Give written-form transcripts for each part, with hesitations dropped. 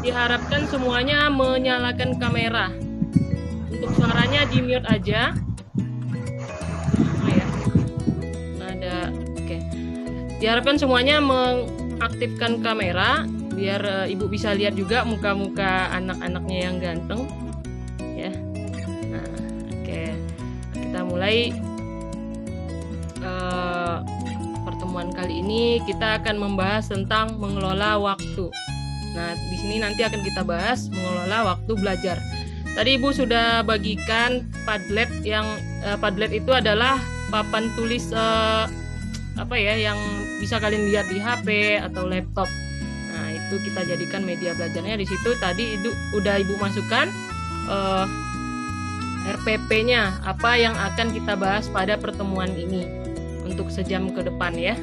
diharapkan semuanya menyalakan kamera. Untuk suaranya di mute aja. Oh ya. Ada oke. Diharapkan semuanya mengaktifkan kamera biar Ibu bisa lihat juga muka-muka anak-anaknya yang ganteng. Ya. Nah, oke. Kita mulai pertemuan kali ini. Kita akan membahas tentang mengelola waktu. Nah, di sini nanti akan kita bahas mengelola waktu belajar. Tadi Ibu sudah bagikan Padlet yang Padlet itu adalah papan tulis yang bisa kalian lihat di HP atau laptop. Nah, itu kita jadikan media belajarnya di situ. Tadi itu udah Ibu masukkan RPP-nya, apa yang akan kita bahas pada pertemuan ini untuk sejam ke depan ya.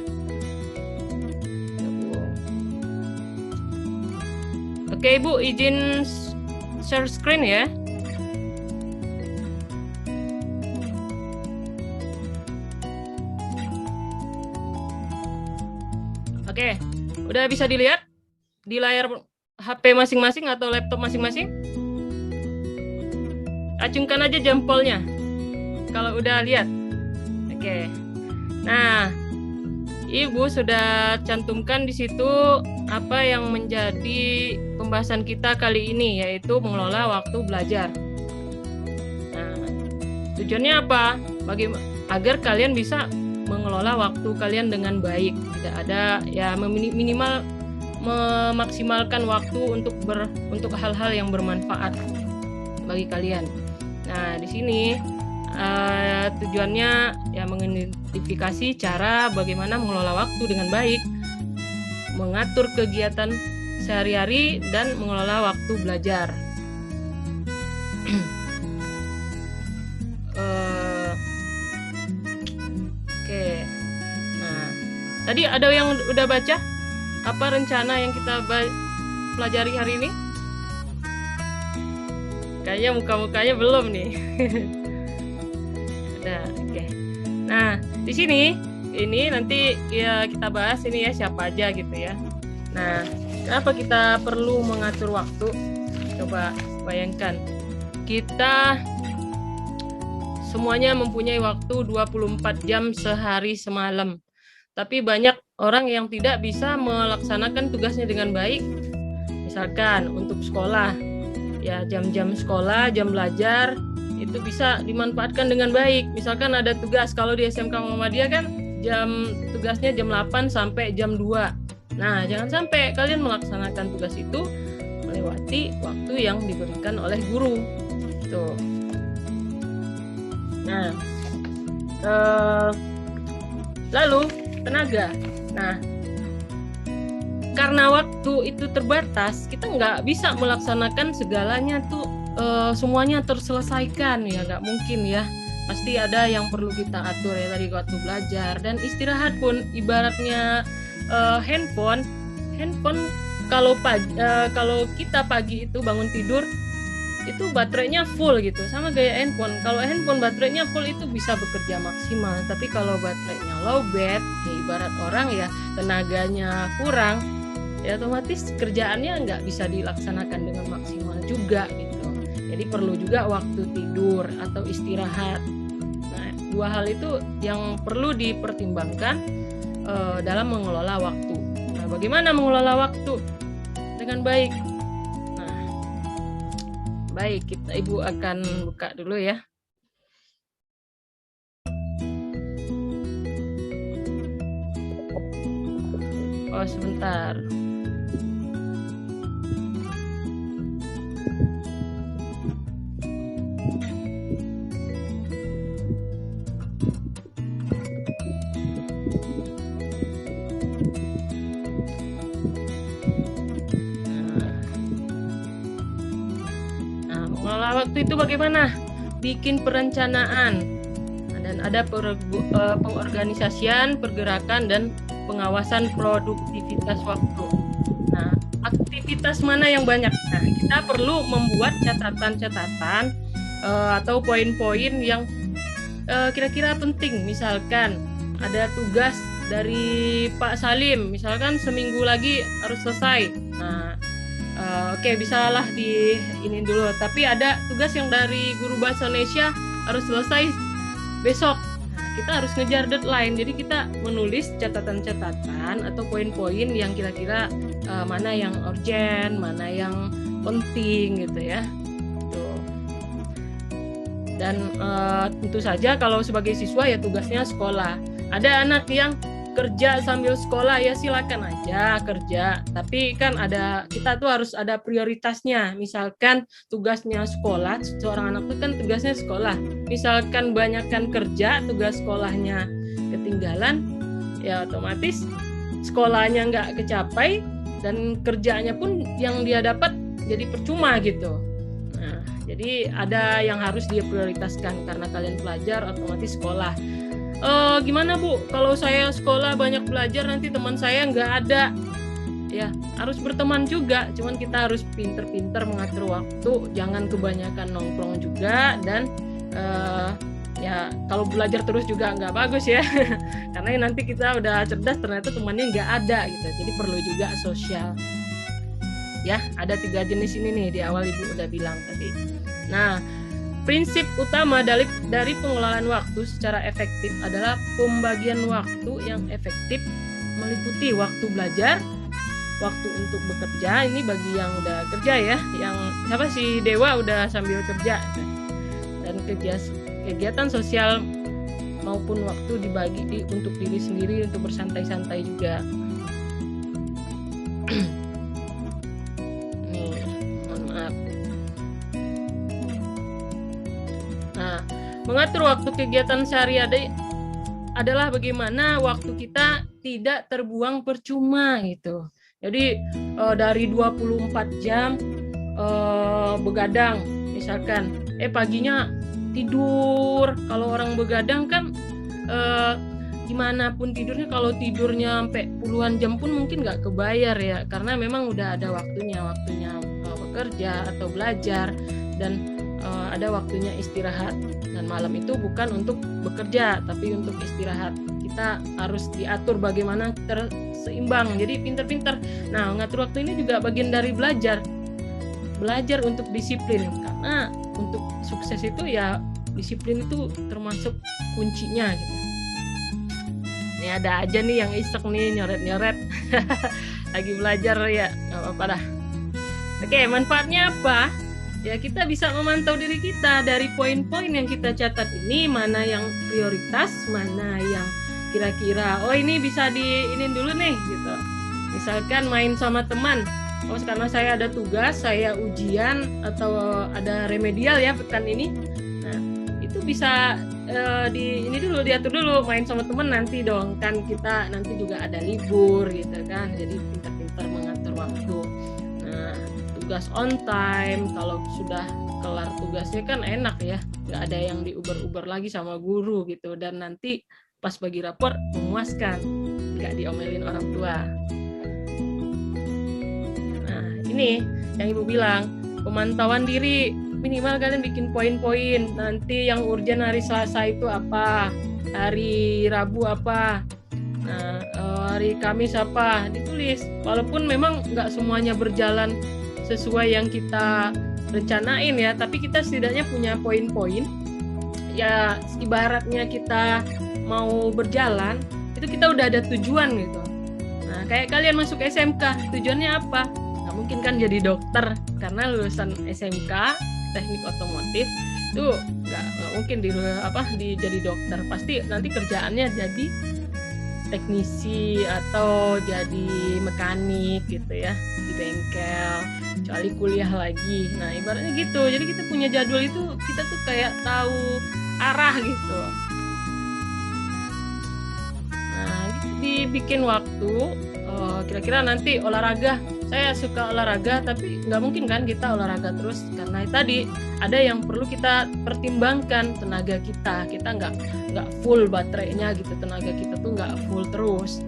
Oke, Ibu izin share screen ya. Oke, udah bisa dilihat di layar HP masing-masing atau laptop masing-masing? Acungkan aja jempolnya kalau udah lihat. Oke. Nah, Ibu sudah cantumkan di situ apa yang menjadi pembahasan kita kali ini, yaitu mengelola waktu belajar. Nah, tujuannya apa? Agar kalian bisa mengelola waktu kalian dengan baik. Tidak ada ya minimal memaksimalkan waktu untuk hal-hal yang bermanfaat bagi kalian. Nah, di sini tujuannya ya mengidentifikasi cara bagaimana mengelola waktu dengan baik, mengatur kegiatan sehari-hari, dan mengelola waktu belajar. Oke. Nah, tadi ada yang udah baca apa rencana yang kita pelajari hari ini? Kayaknya muka-mukanya belum nih. Udah, oke. Nah, di sini ini nanti ya kita bahas ini ya siapa aja gitu ya. Nah, kenapa kita perlu mengatur waktu? Coba bayangkan. Kita semuanya mempunyai waktu 24 jam sehari semalam. Tapi banyak orang yang tidak bisa melaksanakan tugasnya dengan baik. Misalkan untuk sekolah, ya jam-jam sekolah, jam belajar itu bisa dimanfaatkan dengan baik. Misalkan ada tugas, kalau di SMK Muhammadiyah kan tugasnya jam 8 sampai jam 2. Nah, jangan sampai kalian melaksanakan tugas itu melewati waktu yang diberikan oleh guru. Tuh. Nah, lalu tenaga. Nah, karena waktu itu terbatas, kita nggak bisa melaksanakan segalanya tuh semuanya terselesaikan ya, nggak mungkin ya. Pasti ada yang perlu kita atur ya, tadi waktu belajar dan istirahat pun ibaratnya handphone kalau kita pagi itu bangun tidur itu baterainya full gitu, sama kayak handphone. Kalau handphone baterainya full itu bisa bekerja maksimal, tapi kalau baterainya low bat ya ibarat orang ya tenaganya kurang ya otomatis kerjaannya nggak bisa dilaksanakan dengan maksimal juga gitu. Jadi perlu juga waktu tidur atau istirahat. Nah, dua hal itu yang perlu dipertimbangkan dalam mengelola waktu. Nah, bagaimana mengelola waktu dengan baik? Nah, baik, Ibu akan buka dulu ya. Oh, sebentar. Mengelola waktu itu bagaimana? Bikin perencanaan dan ada pengorganisasian, pergerakan, dan pengawasan produktivitas waktu. Nah, aktivitas mana yang banyak? Nah, kita perlu membuat catatan-catatan atau poin-poin yang kira-kira penting. Misalkan ada tugas dari Pak Salim, misalkan seminggu lagi harus selesai. Nah, Oke, bisalah di ini dulu. Tapi ada tugas yang dari guru bahasa Indonesia harus selesai besok. Nah, kita harus ngejar deadline. Jadi kita menulis catatan-catatan atau poin-poin yang kira-kira mana yang urgent, mana yang penting gitu ya. Tuh. Dan tentu saja kalau sebagai siswa ya tugasnya sekolah. Ada anak yang kerja sambil sekolah, ya silakan aja kerja, tapi kan kita tuh harus ada prioritasnya. Misalkan tugasnya sekolah, seorang anak tuh kan tugasnya sekolah, misalkan banyakkan kerja, tugas sekolahnya ketinggalan, ya otomatis sekolahnya nggak kecapai dan kerjanya pun yang dia dapat jadi percuma gitu. Nah, jadi ada yang harus dia prioritaskan, karena kalian pelajar otomatis sekolah. Gimana Bu, kalau saya sekolah banyak belajar nanti teman saya nggak ada, ya harus berteman juga, cuman kita harus pinter-pinter mengatur waktu, jangan kebanyakan nongkrong juga, dan ya kalau belajar terus juga nggak bagus ya karena nanti kita udah cerdas ternyata temannya nggak ada gitu, jadi perlu juga sosial ya. Ada 3 jenis ini nih, di awal Ibu udah bilang tadi. Nah, prinsip utama dari pengelolaan waktu secara efektif adalah pembagian waktu yang efektif, meliputi waktu belajar, waktu untuk bekerja, ini bagi yang udah kerja ya, yang siapa sih Dewa udah sambil kerja, dan kegiatan sosial maupun waktu dibagi untuk diri sendiri untuk bersantai-santai juga. Mengatur waktu kegiatan sehari-hari adalah bagaimana waktu kita tidak terbuang percuma gitu. Jadi dari 24 jam begadang misalkan, paginya tidur. Kalau orang begadang kan gimana pun tidurnya, kalau tidurnya sampai puluhan jam pun mungkin nggak kebayar ya, karena memang udah ada waktunya bekerja atau belajar, dan ada waktunya istirahat. Dan malam itu bukan untuk bekerja tapi untuk istirahat. Kita harus diatur bagaimana terseimbang, jadi pinter-pinter. Nah, ngatur waktu ini juga bagian dari belajar untuk disiplin, karena untuk sukses itu ya disiplin itu termasuk kuncinya gitu. Ini ada aja nih yang iseng nih nyoret-nyoret lagi belajar ya, nggak apa-apa dah. Oke, manfaatnya apa? Ya, kita bisa memantau diri kita dari poin-poin yang kita catat ini, mana yang prioritas, mana yang kira-kira ini bisa ini dulu nih gitu. Misalkan main sama teman, karena saya ada tugas, saya ujian atau ada remedial ya pekan ini. Nah, itu bisa diatur dulu, main sama teman nanti dong, kan kita nanti juga ada libur gitu kan. Jadi pintar-pintar mengatur waktu. Nah, tugas on time, kalau sudah kelar tugasnya kan enak ya, nggak ada yang diuber-uber lagi sama guru gitu, dan nanti pas bagi rapor memuaskan, nggak diomelin orang tua. Nah, ini yang Ibu bilang, pemantauan diri, minimal kalian bikin poin-poin, nanti yang urgent hari Selasa itu apa, hari Rabu apa, nah, hari Kamis apa, ditulis. Walaupun memang nggak semuanya berjalan sesuai yang kita rencanain ya, tapi kita setidaknya punya poin-poin ya. Ibaratnya kita mau berjalan itu kita udah ada tujuan gitu. Nah, kayak kalian masuk SMK, tujuannya apa? Nggak mungkin kan jadi dokter, karena lulusan SMK teknik otomotif itu nggak mungkin jadi dokter. Pasti nanti kerjaannya jadi teknisi atau jadi mekanik gitu ya, di bengkel, kecuali kuliah lagi. Nah, ibaratnya gitu. Jadi kita punya jadwal itu, kita tuh kayak tahu arah gitu. Nah, dibikin waktu, kira-kira nanti olahraga. Saya suka olahraga, tapi nggak mungkin kan kita olahraga terus, karena tadi ada yang perlu kita pertimbangkan, tenaga kita nggak full baterainya gitu, tenaga kita tuh nggak full terus.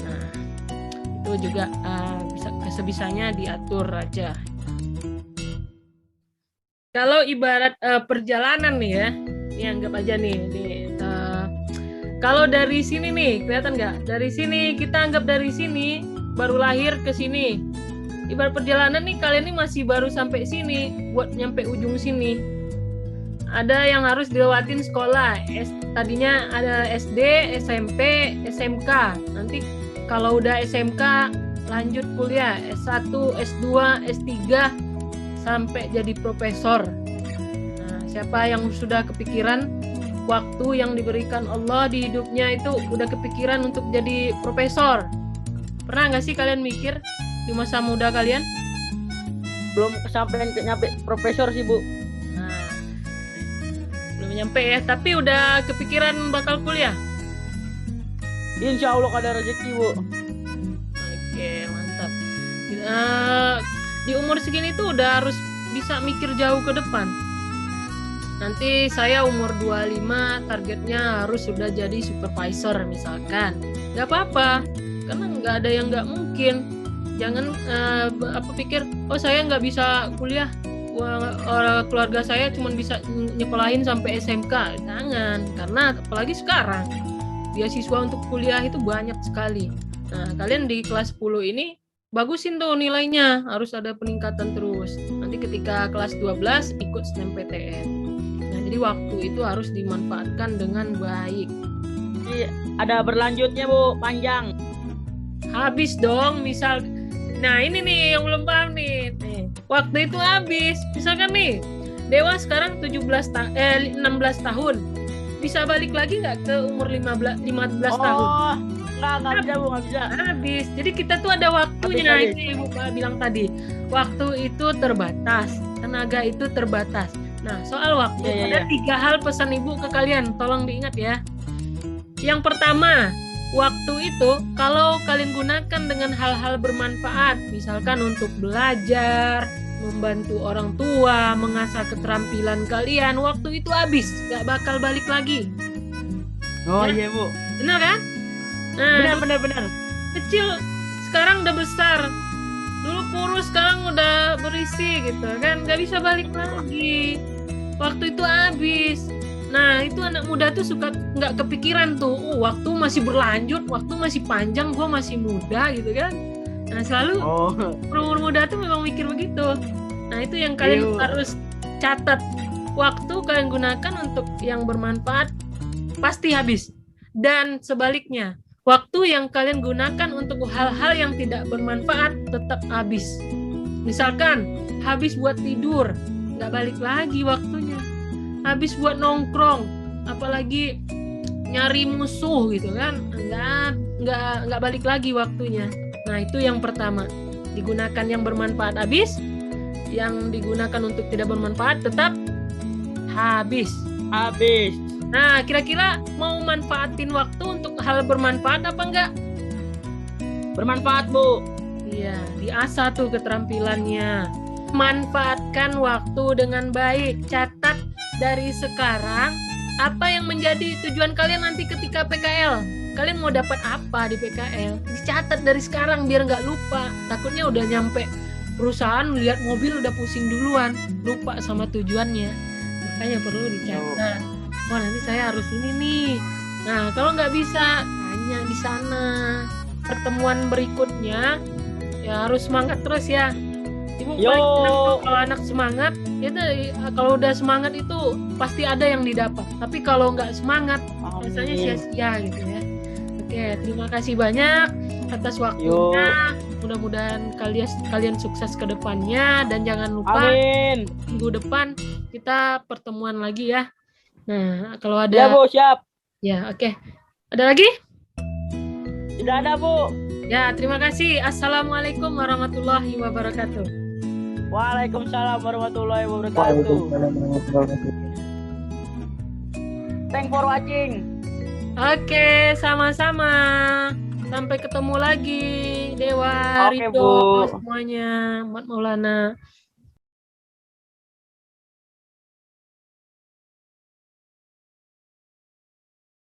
Nah, itu juga bisa sebisanya diatur aja. Kalau ibarat perjalanan nih ya, ini anggap aja nih kalau dari sini nih, kelihatan nggak? Dari sini, kita anggap dari sini baru lahir ke sini. ibarat perjalanan nih, kalian nih masih baru sampai sini, buat nyampe ujung sini. Ada yang harus dilewatin sekolah. Tadinya ada SD, SMP, SMK. Nanti kalau udah SMK lanjut kuliah S1, S2, S3 sampai jadi profesor. Nah, siapa yang sudah kepikiran waktu yang diberikan Allah di hidupnya itu udah kepikiran untuk jadi profesor? Pernah nggak sih kalian mikir di masa muda kalian? Belum kesampaian nyampe profesor sih, Bu. Nah, belum nyampe ya, tapi udah kepikiran bakal kuliah? Insya Allah ada rezeki, Bu. Oke, mantap. Di umur segini tuh udah harus bisa mikir jauh ke depan. Nanti saya umur 25, targetnya harus sudah jadi supervisor misalkan. Gak apa-apa, karena nggak ada yang nggak mungkin. Jangan pikir, oh saya nggak bisa kuliah, keluarga saya cuma bisa nyekolahin sampai SMK. Jangan, karena apalagi sekarang beasiswa untuk kuliah itu banyak sekali. Nah, kalian di kelas 10 ini bagusin tuh nilainya, harus ada peningkatan terus. Nanti ketika kelas 12 ikut SNMPTN. Nah, jadi waktu itu harus dimanfaatkan dengan baik. Iya, ada berlanjutnya, Bu, panjang. Habis dong, misal. Nah, ini nih yang belum paham nih. Waktu itu habis. Misalkan nih, Dewa sekarang 16 tahun. Bisa balik lagi nggak ke umur 15 tahun? Oh, nggak bisa, Bu, nggak bisa. Habis. Jadi kita tuh ada waktunya. Habis. Ini Ibu bilang tadi. Waktu itu terbatas, tenaga itu terbatas. Nah, soal waktu, ada 3 hal pesan Ibu ke kalian. Tolong diingat ya. Yang pertama, waktu itu kalau kalian gunakan dengan hal-hal bermanfaat, misalkan untuk belajar, membantu orang tua, mengasah keterampilan kalian, waktu itu habis, gak bakal balik lagi. Oh ya? Iya, Bu. Benar kan? Nah, benar. Kecil, sekarang udah besar. Dulu kurus, sekarang udah berisi gitu kan, gak bisa balik lagi. Waktu itu habis. Nah, itu anak muda tuh suka nggak kepikiran tuh, waktu masih berlanjut, waktu masih panjang, gue masih muda gitu kan. Nah, selalu umur muda tuh memang mikir begitu. Nah, itu yang kalian harus catat. Waktu kalian gunakan untuk yang bermanfaat pasti habis. Dan sebaliknya, waktu yang kalian gunakan untuk hal-hal yang tidak bermanfaat tetap habis. Misalkan habis buat tidur, nggak balik lagi waktunya. Habis buat nongkrong, apalagi nyari musuh gitu kan, nggak balik lagi waktunya. Nah, itu yang pertama, digunakan yang bermanfaat habis, yang digunakan untuk tidak bermanfaat tetap habis. Nah, kira-kira mau manfaatin waktu untuk hal bermanfaat apa enggak? Bermanfaat, Bu. Iya, diasah tuh keterampilannya. Manfaatkan waktu dengan baik. Catat dari sekarang apa yang menjadi tujuan kalian nanti ketika PKL. Kalian mau dapat apa di PKL? Dicatat dari sekarang biar nggak lupa. Takutnya udah nyampe perusahaan, lihat mobil udah pusing duluan, lupa sama tujuannya. Makanya perlu dicatat. Wah, nanti saya harus ini nih. Nah, kalau nggak bisa, tanya di sana. Pertemuan berikutnya ya harus semangat terus ya. Ibu kalau anak semangat, itu kalau udah semangat itu pasti ada yang didapat. Tapi kalau nggak semangat, biasanya sia-sia gitu ya. Oke, terima kasih banyak atas waktunya. Mudah-mudahan kalian sukses ke depannya dan jangan lupa minggu depan kita pertemuan lagi ya. Nah, kalau ada. Ya, Bu, siap. Ya, oke. Ada lagi? Tidak ada, Bu. Ya, terima kasih. Assalamualaikum warahmatullahi wabarakatuh. Waalaikumsalam warahmatullahi wabarakatuh. Thanks for watching. Oke, sama-sama. Sampai ketemu lagi, Dewa, Rido, semuanya, Mat Maulana.